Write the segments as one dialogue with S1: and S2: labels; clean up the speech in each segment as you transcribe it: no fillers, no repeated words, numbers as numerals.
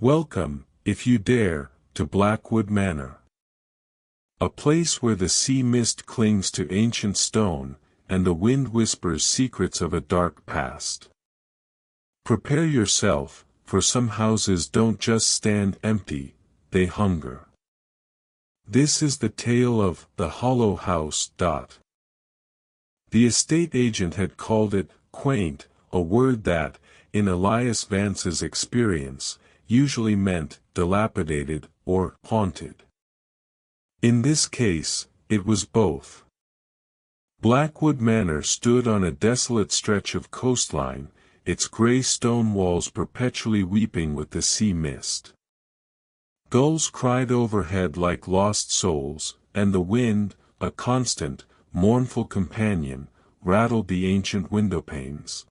S1: Welcome, if you dare, to Blackwood Manor. A place where the sea mist clings to ancient stone, and the wind whispers secrets of a dark past. Prepare yourself, for some houses don't just stand empty, they hunger. This is the tale of the Hollow House. The estate agent had called it quaint, a word that, in Elias Vance's experience, usually meant dilapidated or haunted. In this case, it was both. Blackwood Manor stood on a desolate stretch of coastline, its grey stone walls perpetually weeping with the sea mist. Gulls cried overhead like lost souls, and the wind, a constant, mournful companion, rattled the ancient windowpanes.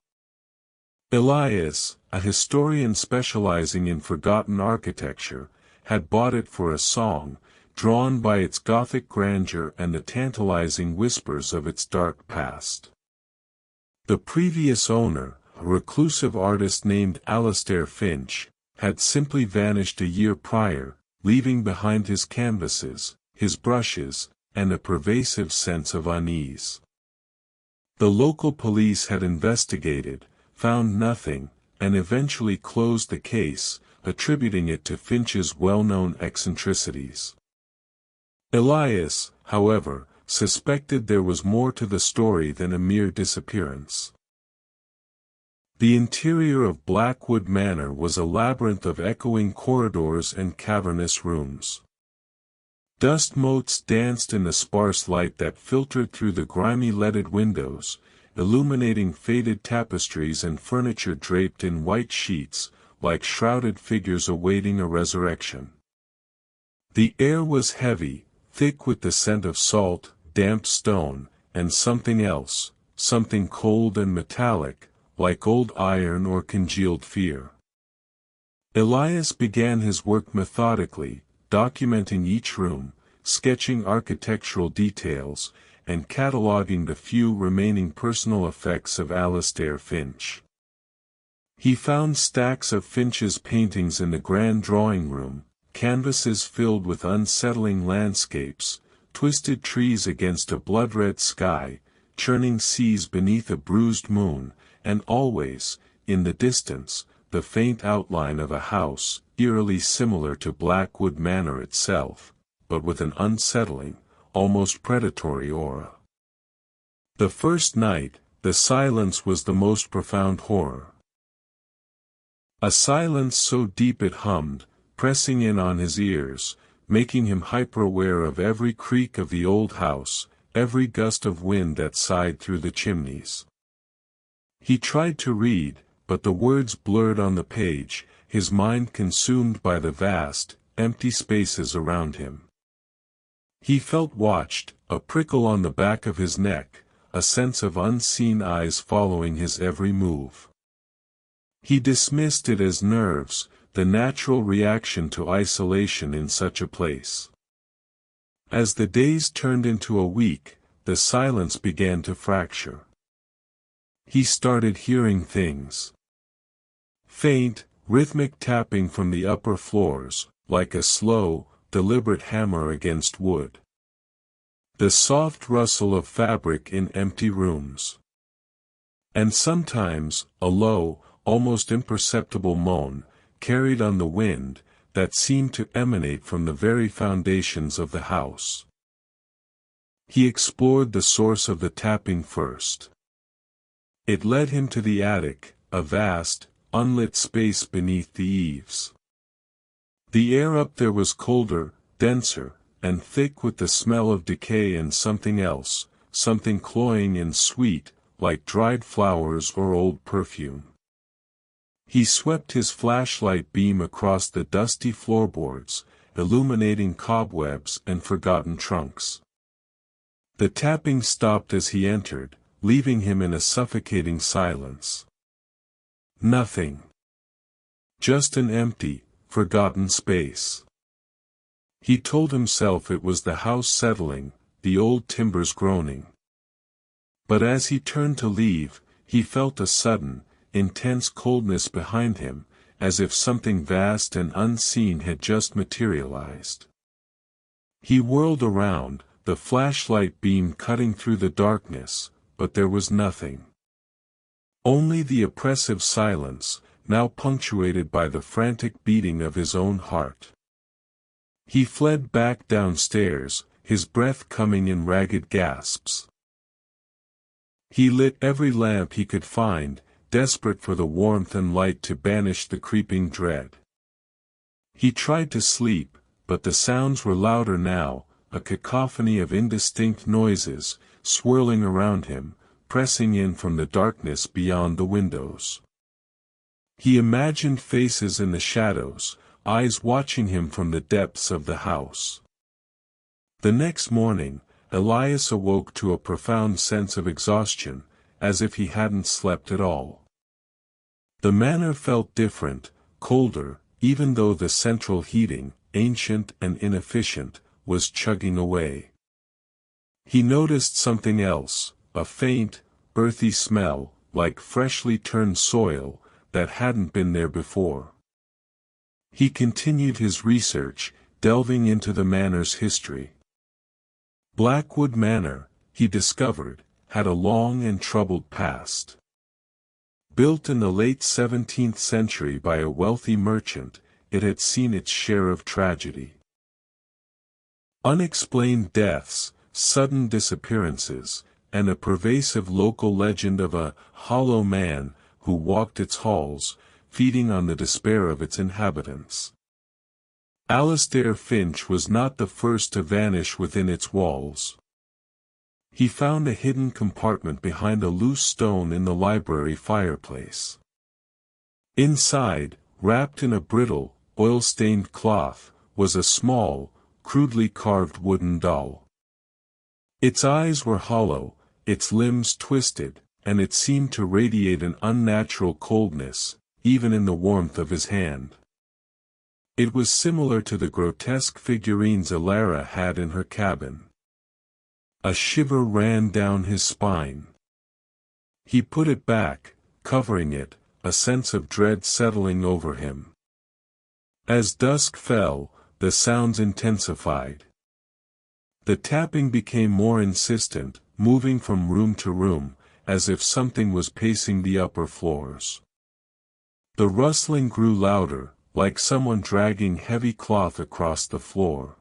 S1: Elias, a historian specializing in forgotten architecture, had bought it for a song, drawn by its Gothic grandeur and the tantalizing whispers of its dark past. The previous owner, a reclusive artist named Alistair Finch, had simply vanished a year prior, leaving behind his canvases, his brushes, and a pervasive sense of unease. The local police had investigated, found nothing, and eventually closed the case, attributing it to Finch's well-known eccentricities. Elias, however, suspected there was more to the story than a mere disappearance. The interior of Blackwood Manor was a labyrinth of echoing corridors and cavernous rooms. Dust motes danced in the sparse light that filtered through the grimy leaded windows, illuminating faded tapestries and furniture draped in white sheets, like shrouded figures awaiting a resurrection. The air was heavy, thick with the scent of salt, damp stone, and something else, something cold and metallic, like old iron or congealed fear. Elias began his work methodically, documenting each room, sketching architectural details, and cataloging the few remaining personal effects of Alistair Finch. He found stacks of Finch's paintings in the grand drawing room, canvases filled with unsettling landscapes, twisted trees against a blood-red sky, churning seas beneath a bruised moon, and always, in the distance, the faint outline of a house, eerily similar to Blackwood Manor itself, but with an unsettling, almost predatory aura. The first night, the silence was the most profound horror. A silence so deep it hummed, pressing in on his ears, making him hyper-aware of every creak of the old house, every gust of wind that sighed through the chimneys. He tried to read, but the words blurred on the page, his mind consumed by the vast, empty spaces around him. He felt watched, a prickle on the back of his neck, a sense of unseen eyes following his every move. He dismissed it as nerves, the natural reaction to isolation in such a place. As the days turned into a week, the silence began to fracture. He started hearing things. Faint, rhythmic tapping from the upper floors, like a slow, deliberate hammer against wood. The soft rustle of fabric in empty rooms. And sometimes, a low, almost imperceptible moan, carried on the wind, that seemed to emanate from the very foundations of the house. He explored the source of the tapping first. It led him to the attic, a vast, unlit space beneath the eaves. The air up there was colder, denser, and thick with the smell of decay and something else, something cloying and sweet, like dried flowers or old perfume. He swept his flashlight beam across the dusty floorboards, illuminating cobwebs and forgotten trunks. The tapping stopped as he entered, leaving him in a suffocating silence. Nothing. Just an empty, forgotten space. He told himself it was the house settling, the old timbers groaning. But as he turned to leave, he felt a sudden, intense coldness behind him, as if something vast and unseen had just materialized. He whirled around, the flashlight beam cutting through the darkness, but there was nothing. Only the oppressive silence, now punctuated by the frantic beating of his own heart. He fled back downstairs, his breath coming in ragged gasps. He lit every lamp he could find, desperate for the warmth and light to banish the creeping dread. He tried to sleep, but the sounds were louder now, a cacophony of indistinct noises, swirling around him, pressing in from the darkness beyond the windows. He imagined faces in the shadows, eyes watching him from the depths of the house. The next morning, Elias awoke to a profound sense of exhaustion, as if he hadn't slept at all. The manor felt different, colder, even though the central heating, ancient and inefficient, was chugging away. He noticed something else, a faint, earthy smell, like freshly turned soil, that hadn't been there before. He continued his research, delving into the manor's history. Blackwood Manor, he discovered, had a long and troubled past. Built in the late 17th century by a wealthy merchant, it had seen its share of tragedy. Unexplained deaths, sudden disappearances, and a pervasive local legend of a hollow man who walked its halls, feeding on the despair of its inhabitants. Alistair Finch was not the first to vanish within its walls. He found a hidden compartment behind a loose stone in the library fireplace. Inside, wrapped in a brittle, oil-stained cloth, was a small, crudely carved wooden doll. Its eyes were hollow, its limbs twisted, and it seemed to radiate an unnatural coldness, even in the warmth of his hand. It was similar to the grotesque figurines Alara had in her cabin. A shiver ran down his spine. He put it back, covering it, a sense of dread settling over him. As dusk fell, the sounds intensified. The tapping became more insistent, moving from room to room, as if something was pacing the upper floors. The rustling grew louder, like someone dragging heavy cloth across the floor.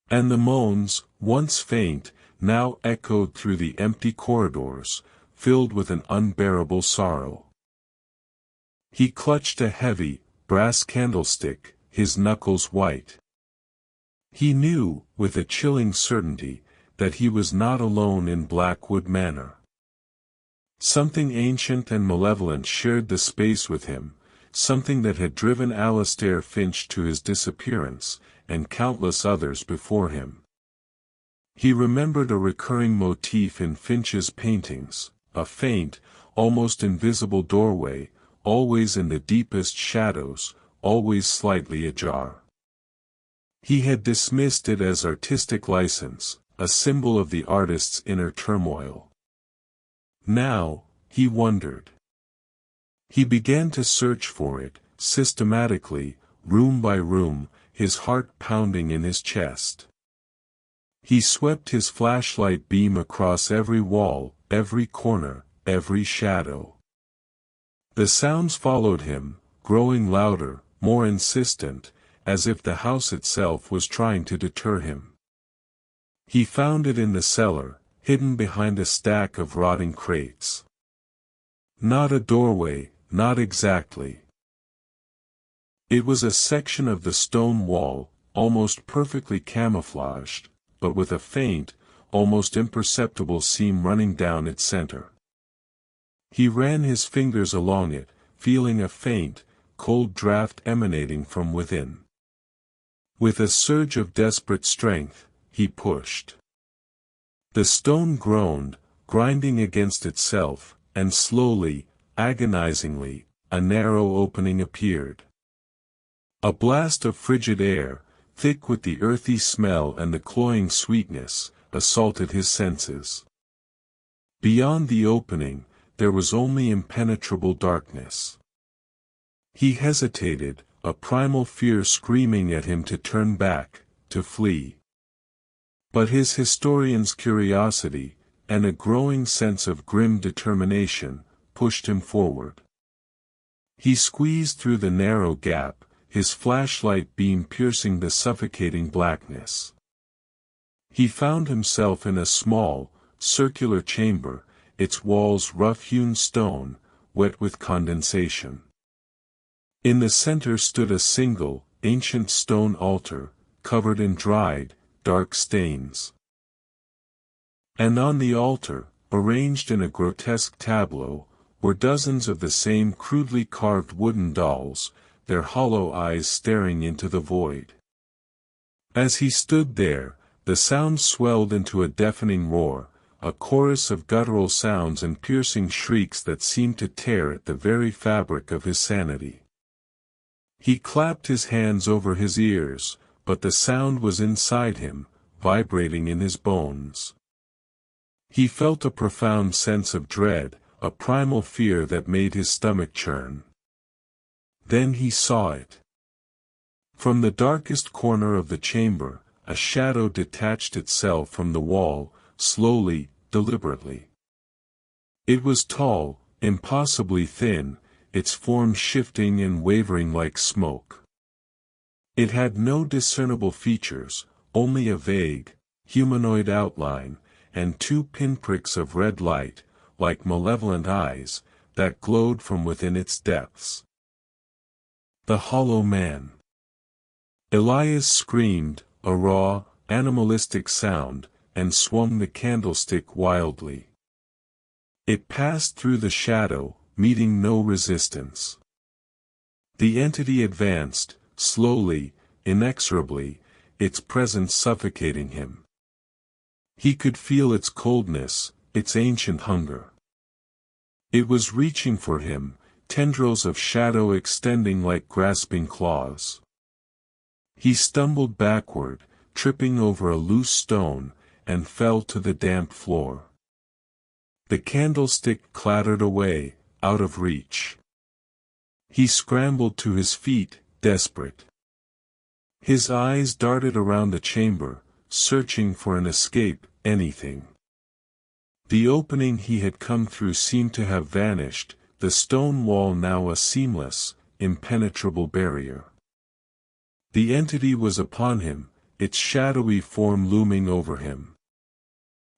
S1: And the moans, once faint, now echoed through the empty corridors, filled with an unbearable sorrow. He clutched a heavy, brass candlestick, his knuckles white. He knew, with a chilling certainty, that he was not alone in Blackwood Manor. Something ancient and malevolent shared the space with him, something that had driven Alistair Finch to his disappearance, and countless others before him. He remembered a recurring motif in Finch's paintings, a faint, almost invisible doorway, always in the deepest shadows, always slightly ajar. He had dismissed it as artistic license, a symbol of the artist's inner turmoil. Now, he wondered. He began to search for it, systematically, room by room, his heart pounding in his chest. He swept his flashlight beam across every wall, every corner, every shadow. The sounds followed him, growing louder, more insistent, as if the house itself was trying to deter him. He found it in the cellar, hidden behind a stack of rotting crates. Not a doorway, not exactly. It was a section of the stone wall, almost perfectly camouflaged, but with a faint, almost imperceptible seam running down its center. He ran his fingers along it, feeling a faint, cold draft emanating from within. With a surge of desperate strength, he pushed. The stone groaned, grinding against itself, and slowly, agonizingly, a narrow opening appeared. A blast of frigid air, thick with the earthy smell and the cloying sweetness, assaulted his senses. Beyond the opening, there was only impenetrable darkness. He hesitated, a primal fear screaming at him to turn back, to flee. But his historian's curiosity, and a growing sense of grim determination, pushed him forward. He squeezed through the narrow gap, his flashlight beam piercing the suffocating blackness. He found himself in a small, circular chamber, its walls rough-hewn stone, wet with condensation. In the center stood a single, ancient stone altar, covered in dried, dark stains. And on the altar, arranged in a grotesque tableau, were dozens of the same crudely carved wooden dolls, their hollow eyes staring into the void. As he stood there, the sound swelled into a deafening roar, a chorus of guttural sounds and piercing shrieks that seemed to tear at the very fabric of his sanity. He clapped his hands over his ears, but the sound was inside him, vibrating in his bones. He felt a profound sense of dread, a primal fear that made his stomach churn. Then he saw it. From the darkest corner of the chamber, a shadow detached itself from the wall, slowly, deliberately. It was tall, impossibly thin, its form shifting and wavering like smoke. It had no discernible features, only a vague, humanoid outline, and two pinpricks of red light, like malevolent eyes, that glowed from within its depths. The Hollow Man. Elias screamed, a raw, animalistic sound, and swung the candlestick wildly. It passed through the shadow, meeting no resistance. The entity advanced, slowly, inexorably, its presence suffocating him. He could feel its coldness, its ancient hunger. It was reaching for him, tendrils of shadow extending like grasping claws. He stumbled backward, tripping over a loose stone, and fell to the damp floor. The candlestick clattered away, out of reach. He scrambled to his feet, desperate. His eyes darted around the chamber, searching for an escape, anything. The opening he had come through seemed to have vanished, the stone wall now a seamless, impenetrable barrier. The entity was upon him, its shadowy form looming over him.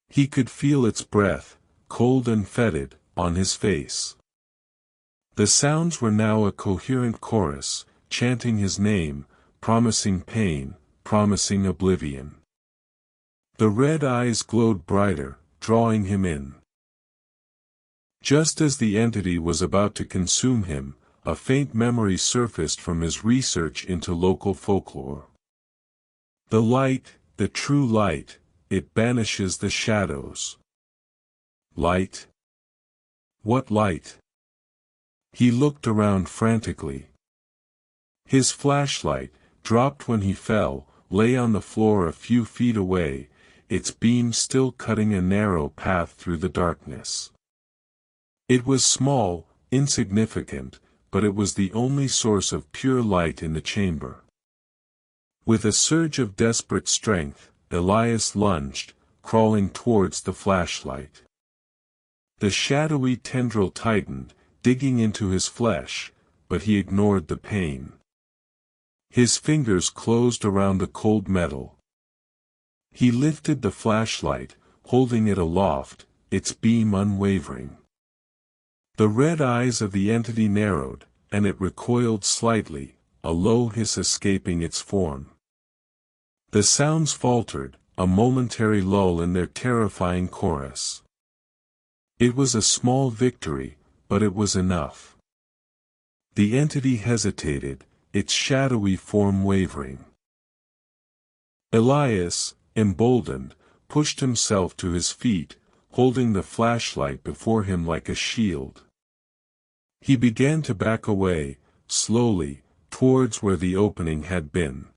S1: He could feel its breath, cold and fetid, on his face. The sounds were now a coherent chorus, chanting his name, promising pain, promising oblivion. The red eyes glowed brighter, drawing him in. Just as the entity was about to consume him, a faint memory surfaced from his research into local folklore. The light, the true light, it banishes the shadows. Light? What light? He looked around frantically. His flashlight, dropped when he fell, lay on the floor a few feet away, its beam still cutting a narrow path through the darkness. It was small, insignificant, but it was the only source of pure light in the chamber. With a surge of desperate strength, Elias lunged, crawling towards the flashlight. The shadowy tendril tightened, digging into his flesh, but he ignored the pain. His fingers closed around the cold metal. He lifted the flashlight, holding it aloft, its beam unwavering. The red eyes of the entity narrowed, and it recoiled slightly, a low hiss escaping its form. The sounds faltered, a momentary lull in their terrifying chorus. It was a small victory, but it was enough. The entity hesitated, its shadowy form wavering. Elias, emboldened, pushed himself to his feet, holding the flashlight before him like a shield. He began to back away, slowly, towards where the opening had been.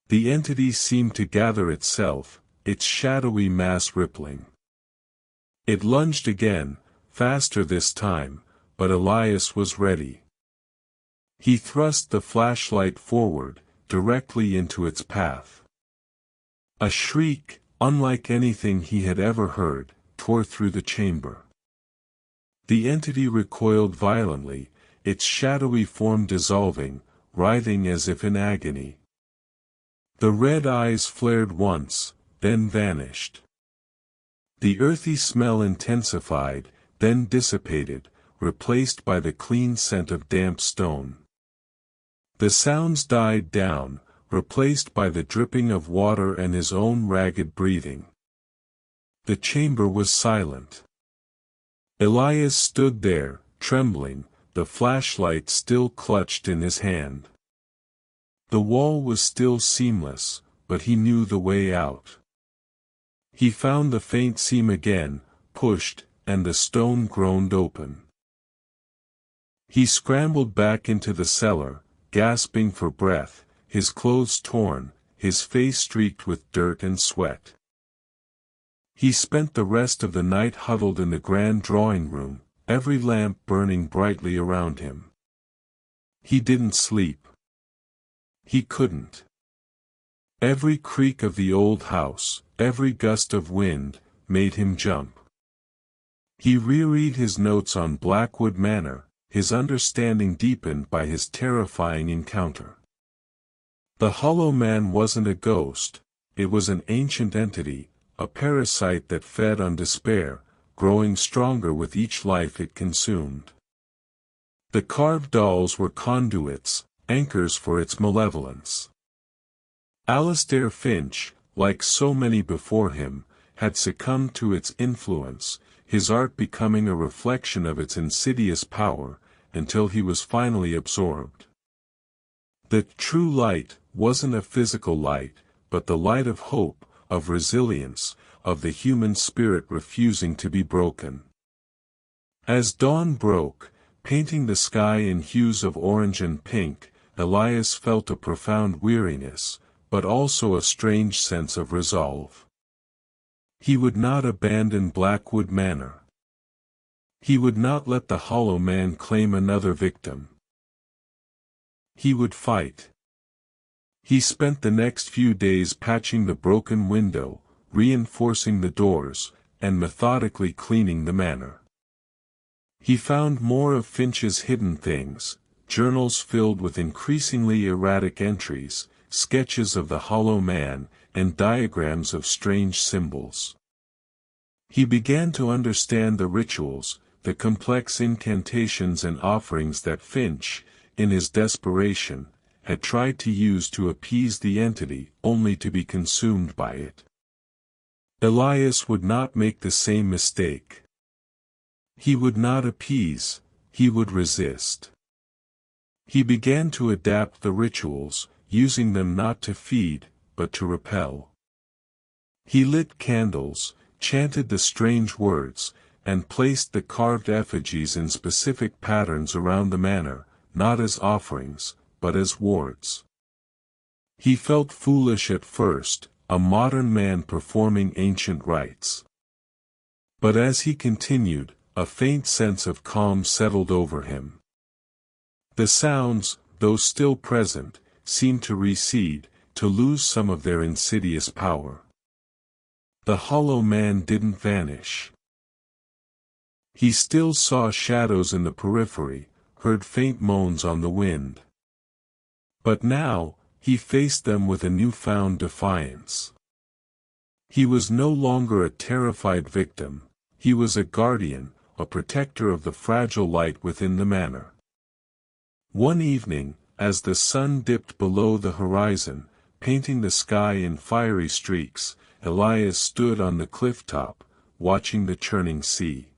S1: The entity seemed to gather itself, its shadowy mass rippling. It lunged again, faster this time, but Elias was ready. He thrust the flashlight forward, directly into its path. A shriek, unlike anything he had ever heard, tore through the chamber. The entity recoiled violently, its shadowy form dissolving, writhing as if in agony. The red eyes flared once, then vanished. The earthy smell intensified, then dissipated, replaced by the clean scent of damp stone. The sounds died down, replaced by the dripping of water and his own ragged breathing. The chamber was silent. Elias stood there, trembling, the flashlight still clutched in his hand. The wall was still seamless, but he knew the way out. He found the faint seam again, pushed, and the stone groaned open. He scrambled back into the cellar, gasping for breath, his clothes torn, his face streaked with dirt and sweat. He spent the rest of the night huddled in the grand drawing room, every lamp burning brightly around him. He didn't sleep. He couldn't. Every creak of the old house, every gust of wind, made him jump. He reread his notes on Blackwood Manor, his understanding deepened by his terrifying encounter. The Hollow Man wasn't a ghost, it was an ancient entity, a parasite that fed on despair, growing stronger with each life it consumed. The carved dolls were conduits, anchors for its malevolence. Alistair Finch, like so many before him, had succumbed to its influence, his art becoming a reflection of its insidious power, until he was finally absorbed. The true light wasn't a physical light, but the light of hope, of resilience, of the human spirit refusing to be broken. As dawn broke, painting the sky in hues of orange and pink, Elias felt a profound weariness, but also a strange sense of resolve. He would not abandon Blackwood Manor. He would not let the Hollow Man claim another victim. He would fight. He spent the next few days patching the broken window, reinforcing the doors, and methodically cleaning the manor. He found more of Finch's hidden things, journals filled with increasingly erratic entries, sketches of the Hollow Man, and diagrams of strange symbols. He began to understand the rituals, the complex incantations and offerings that Finch, in his desperation, had tried to use to appease the entity, only to be consumed by it. Elias would not make the same mistake. He would not appease, he would resist. He began to adapt the rituals, using them not to feed, but to repel. He lit candles, chanted the strange words, and placed the carved effigies in specific patterns around the manor, not as offerings, but as wards. He felt foolish at first, a modern man performing ancient rites. But as he continued, a faint sense of calm settled over him. The sounds, though still present, seemed to recede, to lose some of their insidious power. The Hollow Man didn't vanish. He still saw shadows in the periphery, heard faint moans on the wind. But now, he faced them with a newfound defiance. He was no longer a terrified victim, he was a guardian, a protector of the fragile light within the manor. One evening, as the sun dipped below the horizon, painting the sky in fiery streaks, Elias stood on the cliff top, watching the churning sea.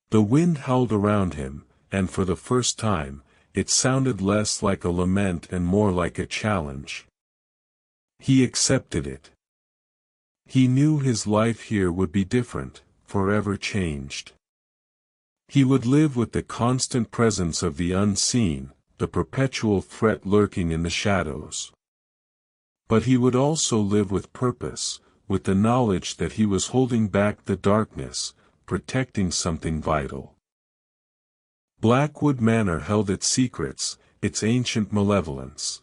S1: The wind howled around him, and for the first time, it sounded less like a lament and more like a challenge. He accepted it. He knew his life here would be different, forever changed. He would live with the constant presence of the unseen, the perpetual threat lurking in the shadows. But he would also live with purpose, with the knowledge that he was holding back the darkness, protecting something vital. Blackwood Manor held its secrets, its ancient malevolence.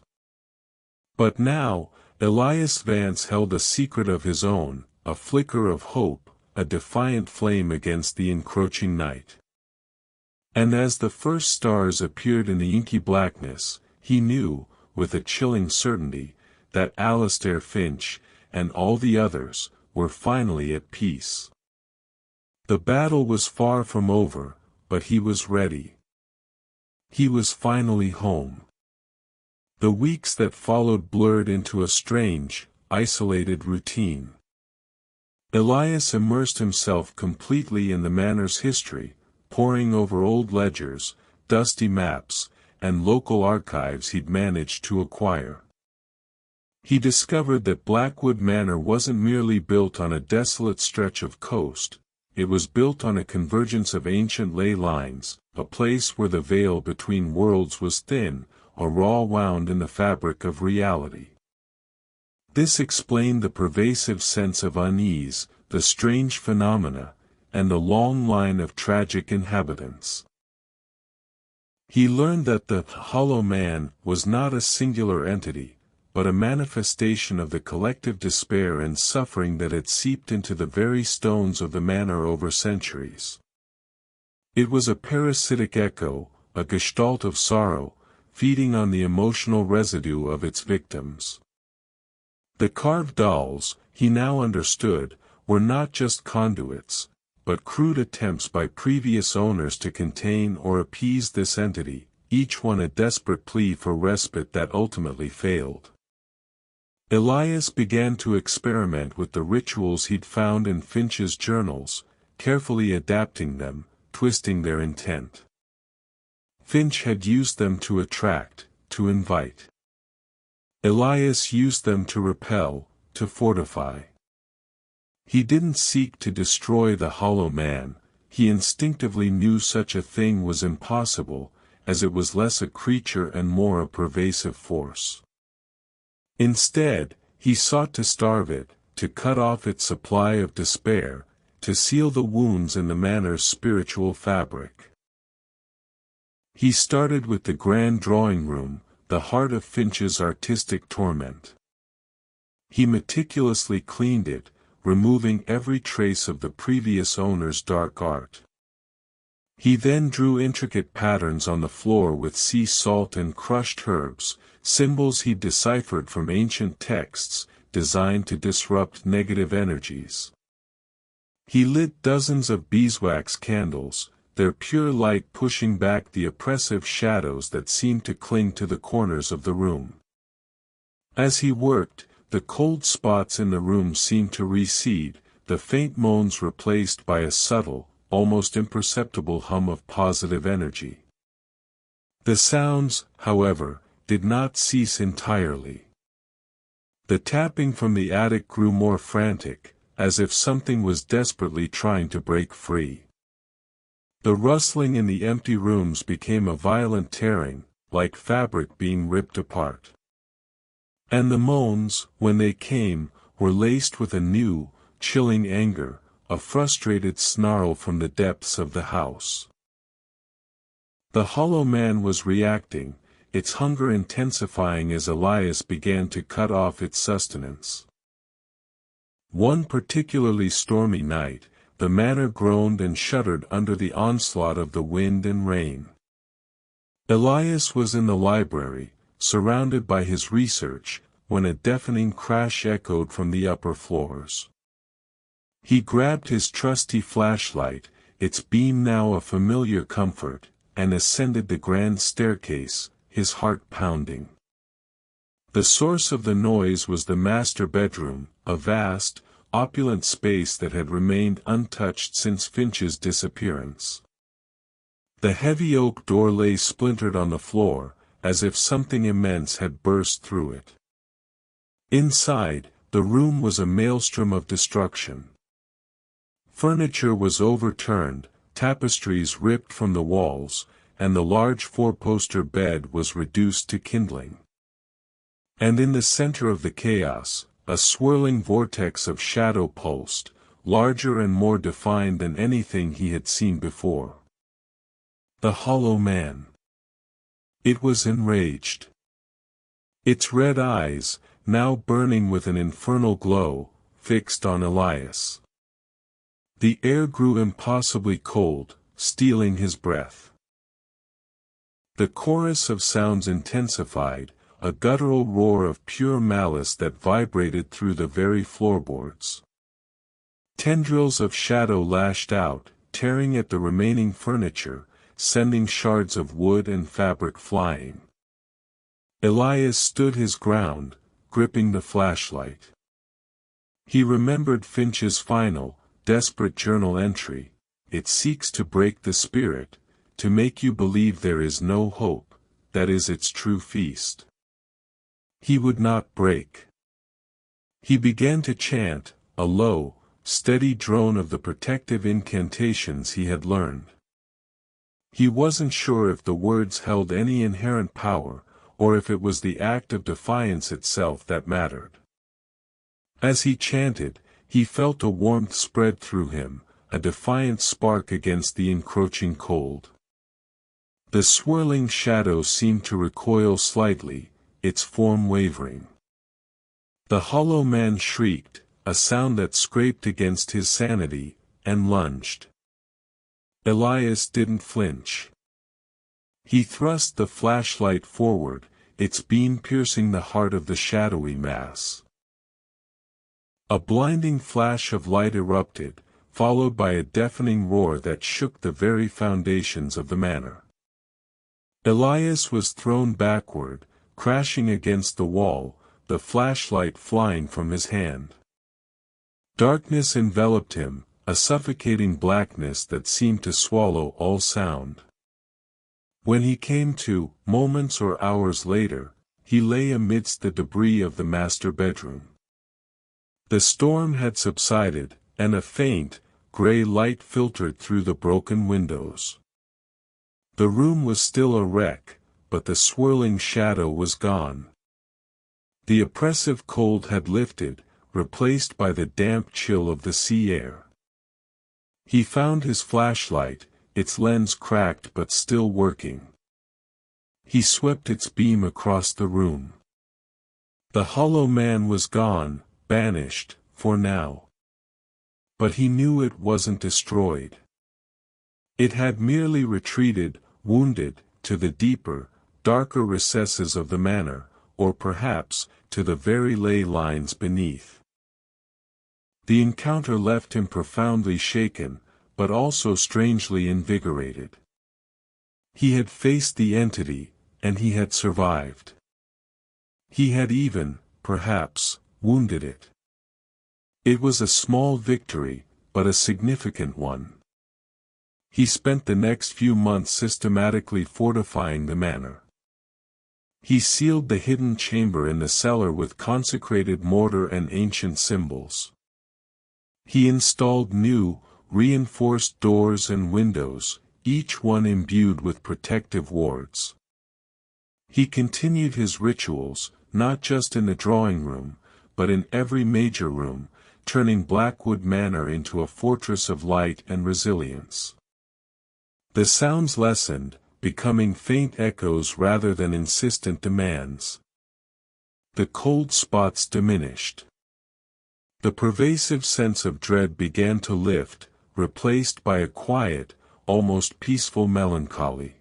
S1: But now, Elias Vance held a secret of his own, a flicker of hope, a defiant flame against the encroaching night. And as the first stars appeared in the inky blackness, he knew, with a chilling certainty, that Alistair Finch, and all the others, were finally at peace. The battle was far from over, but he was ready. He was finally home. The weeks that followed blurred into a strange, isolated routine. Elias immersed himself completely in the manor's history, poring over old ledgers, dusty maps, and local archives he'd managed to acquire. He discovered that Blackwood Manor wasn't merely built on a desolate stretch of coast, it was built on a convergence of ancient ley lines, a place where the veil between worlds was thin, a raw wound in the fabric of reality. This explained the pervasive sense of unease, the strange phenomena, and the long line of tragic inhabitants. He learned that the Hollow Man was not a singular entity, but a manifestation of the collective despair and suffering that had seeped into the very stones of the manor over centuries. It was a parasitic echo, a gestalt of sorrow, feeding on the emotional residue of its victims. The carved dolls, he now understood, were not just conduits, but crude attempts by previous owners to contain or appease this entity, each one a desperate plea for respite that ultimately failed. Elias began to experiment with the rituals he'd found in Finch's journals, carefully adapting them, twisting their intent. Finch had used them to attract, to invite. Elias used them to repel, to fortify. He didn't seek to destroy the Hollow Man, he instinctively knew such a thing was impossible, as it was less a creature and more a pervasive force. Instead, he sought to starve it, to cut off its supply of despair, to seal the wounds in the manor's spiritual fabric. He started with the grand drawing room, the heart of Finch's artistic torment. He meticulously cleaned it, removing every trace of the previous owner's dark art. He then drew intricate patterns on the floor with sea salt and crushed herbs, symbols he'd deciphered from ancient texts, designed to disrupt negative energies. He lit dozens of beeswax candles, their pure light pushing back the oppressive shadows that seemed to cling to the corners of the room. As he worked, the cold spots in the room seemed to recede, the faint moans replaced by a subtle, almost imperceptible hum of positive energy. The sounds, however, did not cease entirely. The tapping from the attic grew more frantic, as if something was desperately trying to break free. The rustling in the empty rooms became a violent tearing, like fabric being ripped apart. And the moans, when they came, were laced with a new, chilling anger, a frustrated snarl from the depths of the house. The Hollow Man was reacting, its hunger intensifying as Elias began to cut off its sustenance. One particularly stormy night, the manor groaned and shuddered under the onslaught of the wind and rain. Elias was in the library, surrounded by his research, when a deafening crash echoed from the upper floors. He grabbed his trusty flashlight, its beam now a familiar comfort, and ascended the grand staircase, his heart pounding. The source of the noise was the master bedroom, a vast, opulent space that had remained untouched since Finch's disappearance. The heavy oak door lay splintered on the floor, as if something immense had burst through it. Inside, the room was a maelstrom of destruction. Furniture was overturned, tapestries ripped from the walls, and the large four-poster bed was reduced to kindling. And in the center of the chaos, a swirling vortex of shadow pulsed, larger and more defined than anything he had seen before. The Hollow Man. It was enraged. Its red eyes, now burning with an infernal glow, fixed on Elias. The air grew impossibly cold, stealing his breath. The chorus of sounds intensified, a guttural roar of pure malice that vibrated through the very floorboards. Tendrils of shadow lashed out, tearing at the remaining furniture, sending shards of wood and fabric flying. Elias stood his ground, gripping the flashlight. He remembered Finch's final, desperate journal entry: "It seeks to break the spirit, to make you believe there is no hope, that is its true feast." He would not break. He began to chant, a low, steady drone of the protective incantations he had learned. He wasn't sure if the words held any inherent power, or if it was the act of defiance itself that mattered. As he chanted, he felt a warmth spread through him, a defiant spark against the encroaching cold. The swirling shadow seemed to recoil slightly, its form wavering. The hollow man shrieked, a sound that scraped against his sanity, and lunged. Elias didn't flinch. He thrust the flashlight forward, its beam piercing the heart of the shadowy mass. A blinding flash of light erupted, followed by a deafening roar that shook the very foundations of the manor. Elias was thrown backward, crashing against the wall, the flashlight flying from his hand. Darkness enveloped him, a suffocating blackness that seemed to swallow all sound. When he came to, moments or hours later, he lay amidst the debris of the master bedroom. The storm had subsided, and a faint, gray light filtered through the broken windows. The room was still a wreck, but the swirling shadow was gone. The oppressive cold had lifted, replaced by the damp chill of the sea air. He found his flashlight, its lens cracked but still working. He swept its beam across the room. The hollow man was gone, banished, for now. But he knew it wasn't destroyed. It had merely retreated, wounded, to the deeper, darker recesses of the manor, or perhaps, to the very ley lines beneath. The encounter left him profoundly shaken, but also strangely invigorated. He had faced the entity, and he had survived. He had even, perhaps, wounded it. It was a small victory, but a significant one. He spent the next few months systematically fortifying the manor. He sealed the hidden chamber in the cellar with consecrated mortar and ancient symbols. He installed new, reinforced doors and windows, each one imbued with protective wards. He continued his rituals, not just in the drawing room, but in every major room, turning Blackwood Manor into a fortress of light and resilience. The sounds lessened, becoming faint echoes rather than insistent demands. The cold spots diminished. The pervasive sense of dread began to lift, replaced by a quiet, almost peaceful melancholy.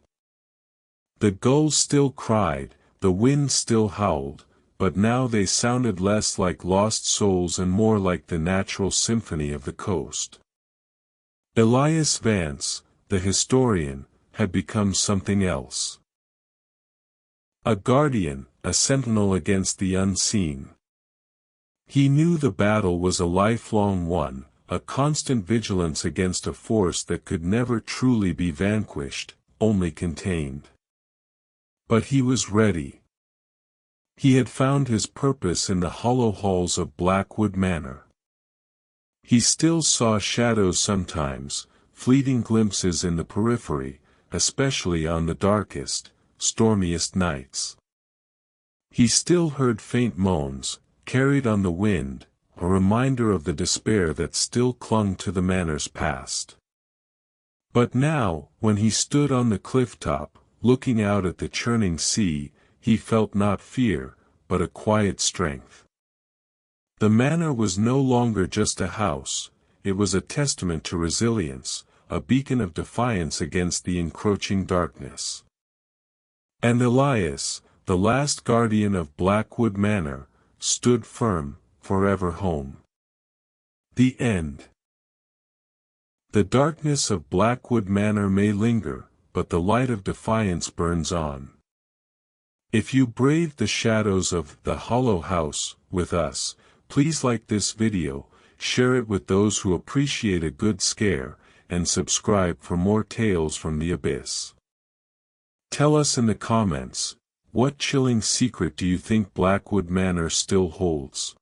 S1: The gulls still cried, the wind still howled, but now they sounded less like lost souls and more like the natural symphony of the coast. Elias Vance, the historian, had become something else. A guardian, a sentinel against the unseen. He knew the battle was a lifelong one, a constant vigilance against a force that could never truly be vanquished, only contained. But he was ready. He had found his purpose in the hollow halls of Blackwood Manor. He still saw shadows sometimes, fleeting glimpses in the periphery, especially on the darkest, stormiest nights. He still heard faint moans, carried on the wind, a reminder of the despair that still clung to the manor's past. But now, when he stood on the cliff top, looking out at the churning sea, he felt not fear, but a quiet strength. The manor was no longer just a house, it was a testament to resilience, a beacon of defiance against the encroaching darkness. And Elias, the last guardian of Blackwood Manor, stood firm, forever home. The end. The darkness of Blackwood Manor may linger, but the light of defiance burns on. If you braved the shadows of the Hollow House with us, please like this video, share it with those who appreciate a good scare, and subscribe for more tales from the abyss. Tell us in the comments, what chilling secret do you think Blackwood Manor still holds?